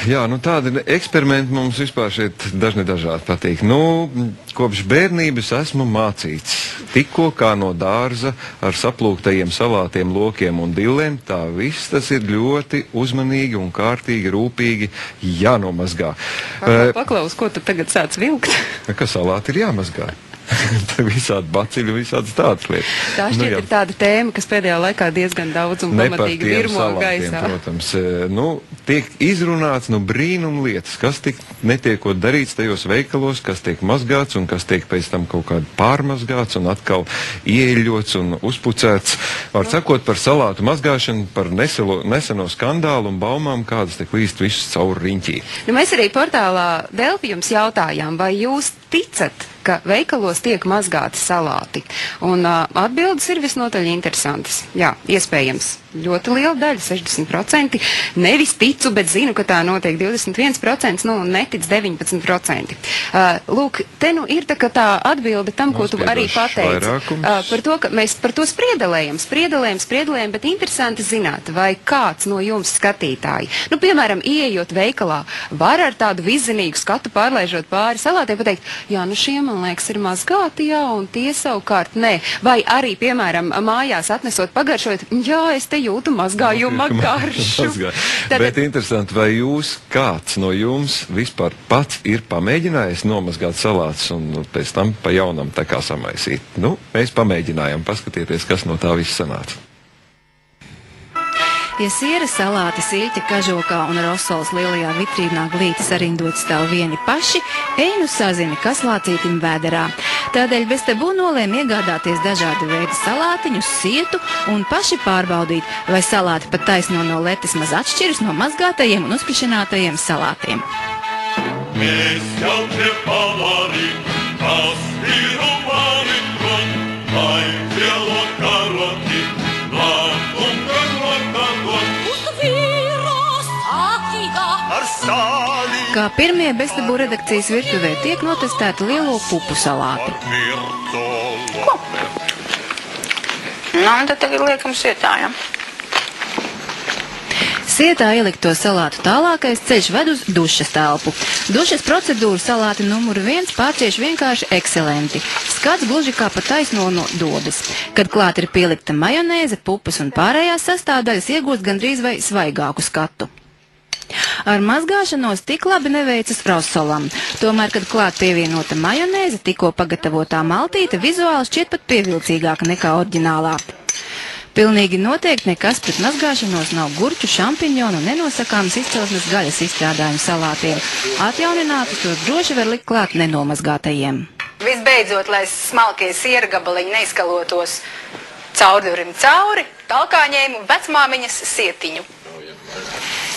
Jā, nu tādi eksperimenti mums vispār šeit dažādi patīk. Nu, kopš bērnības esmu mācīts. Tikko kā no dārza ar saplūktajiem salātiem, lokiem un dillēm, tā viss tas ir ļoti uzmanīgi un kārtīgi, rūpīgi jānomazgā. Paklaus, ko tu tagad sāc vilkt? Ka salāti ir jāmazgā. Visādi baciļi, visādas tādas lietas. Tā šķiet ir tāda tēma, kas pēdējā laikā diezgan daudz un pamatīgi virmo gaisā. Protams, nu, tiek izrunāts brīnum lietas, kas netiekot darīts tajos veikalos, kas tiek mazgāts un kas tiek pēc tam kaut kādi pārmazgāts un atkal ieļots un uzpucēts. Var sakot par salātu mazgāšanu, par neseno skandālu un baumām, kādas te klīst visus cauri riņķī. Nu, mēs arī portālā Delfi jums jautājām, vai jūs ticat, ka veikalos tiek mazgāti salāti. Un atbildes ir visnotaļ interesantas. Jā, iespējams, ļoti liela daļa, 60%. Nevis ticu, bet zinu, ka tā notiek 21%, nu, netic 19%. Lūk, te nu ir tā atbilde tam, ko tu arī pateici. Par to, ka mēs par to spriedelējam, bet interesanti zināt, vai kāds no jums skatītāji, nu, piemēram, ieejot veikalā, var ar tādu vizinīgu skatu pārlaižot pāri salātiem pateikt, jā, nu šiem, man liekas, ir mazgāti, jā, un tie savukārt nē. Vai arī, piemēram, mājās atnesot pagaršot, jā, es te jūtu mazgājuma garšu. Bet interesanti, vai kāds no jums vispār pats ir pamēģinājis nomazgāt salātus un pēc tam pa jaunam tā kā samaisīt? Nu, mēs pamēģinājām, paskatieties, kas no tā viss sanāca. Ja siera, salāti, siļķa, kažokā un rosols lielajā vitrīnā glīti sarindot stāv vieni paši, ej nu sazini, kas lācītim vēderā. Tādēļ bez tabū nolēma iegādāties dažādi veidi salātiņus, sietu un paši pārbaudīt, vai salāti pat taisno no letes maz atšķiras no mazgātajiem un uzkrišinātajiem salātiem. Mēs jau te pavarim, kas ir umani kon, lai dzielot karoti, lāk un Kā pirmie Bestabū redakcijas virtuvē tiek notestēti lielo pupu salāti. Ko? Nu, tad tagad liekam sietā, ja? Sietā ielikto salātu tālākais ceļš ved uz dušas telpu. Dušas procedūru salāti numuru 1 pārcieš vienkārši ekscelenti. Skats gluži kā pa taisno no dobes. Kad klāt ir pielikta majonēze, pupas un pārējās sastāvdaļas iegūst gandrīz vai svaigāku skatu. Ar mazgāšanos tik labi neveicas rosolam. Tomēr, kad klāt pievienota majonēze, tikko pagatavotā maltīte vizuāli šķiet pat pievilcīgāka nekā oriģinālā. Pilnīgi noteikti nekas pret mazgāšanos nav gurķu, šampiņonu un nenosakāmas izcelsmes gaļas izstrādājumu salātiem. Atjauninātus tos droši var likt klāt nenomazgātajiem. Visbeidzot, lai smalkie siera gabaliņi neizkalotos caurdurim cauri, talkā ņēmu vecmāmiņas sietiņu.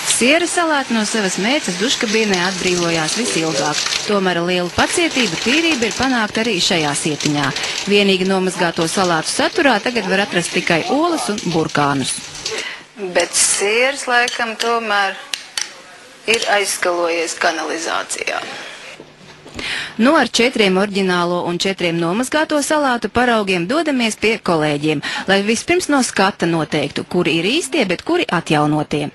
Siera salāti no savas mērces duškabīnē atbrīvojās visilgāk. Tomēr lielu pacietību tīrība ir panākt arī šajā sietiņā. Vienīgi nomazgāto salātu saturā tagad var atrast tikai olas un burkānus. Bet sieras laikam tomēr ir aizskalojies kanalizācijā. Nu, ar 4 oriģinālo un 4 nomazgāto salātu paraugiem dodamies pie kolēģiem, lai vispirms no skata noteiktu, kuri ir īstie, bet kuri atjaunotie.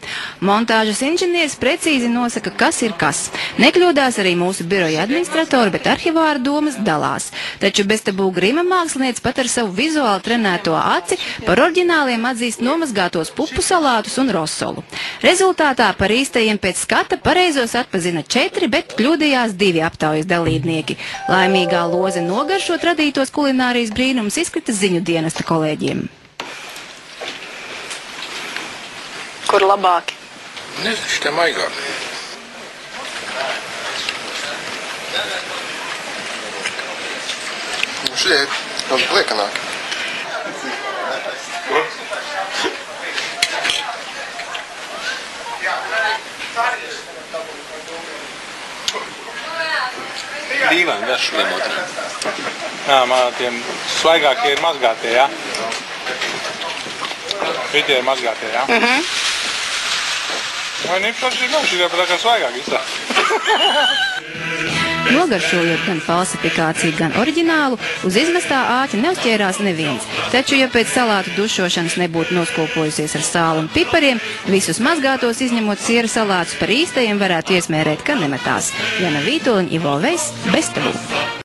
Montāžas inženieris precīzi nosaka, kas ir kas. Nekļūdās arī mūsu biroja administratori, bet arhivāra domas dalās. Taču Bestabū grima mākslinieci pat ar savu vizuāli trenēto aci par oriģināliem atzīst nomazgātos pupu salātus un rosolu. Rezultātā par īstajiem pēc skata pareizos atpazina 4, bet kļūdījās 2 aptaujas dalībnieki. Laimīgā loze nogaršot radītos kulinārijas brīnums izkrita ziņu dienesta kolēģiem. Kur labāki? Nezinu, šitie maigāki. Šitie ir pliekanāki. Dīvaini garšu vienotri. Jā, man tiem svaigākie ir mazgātie, jā? Šitie ir mazgātie, jā? Vai nīpaši ir garši, tā kā svaigāk izsā. Nogaršojot gan falsifikāciju, gan oriģinālu, uz izmestā āķa neuzķērās neviens. Taču, ja pēc salātu dušošanas nebūtu noskūpojusies ar sāli un pipariem, visus mazgātos izņemot siera salātus par īstajiem varētu iesmērēt, ka nemetās. Jana Vītoliņa, Ivo Vejs, Bez tabū.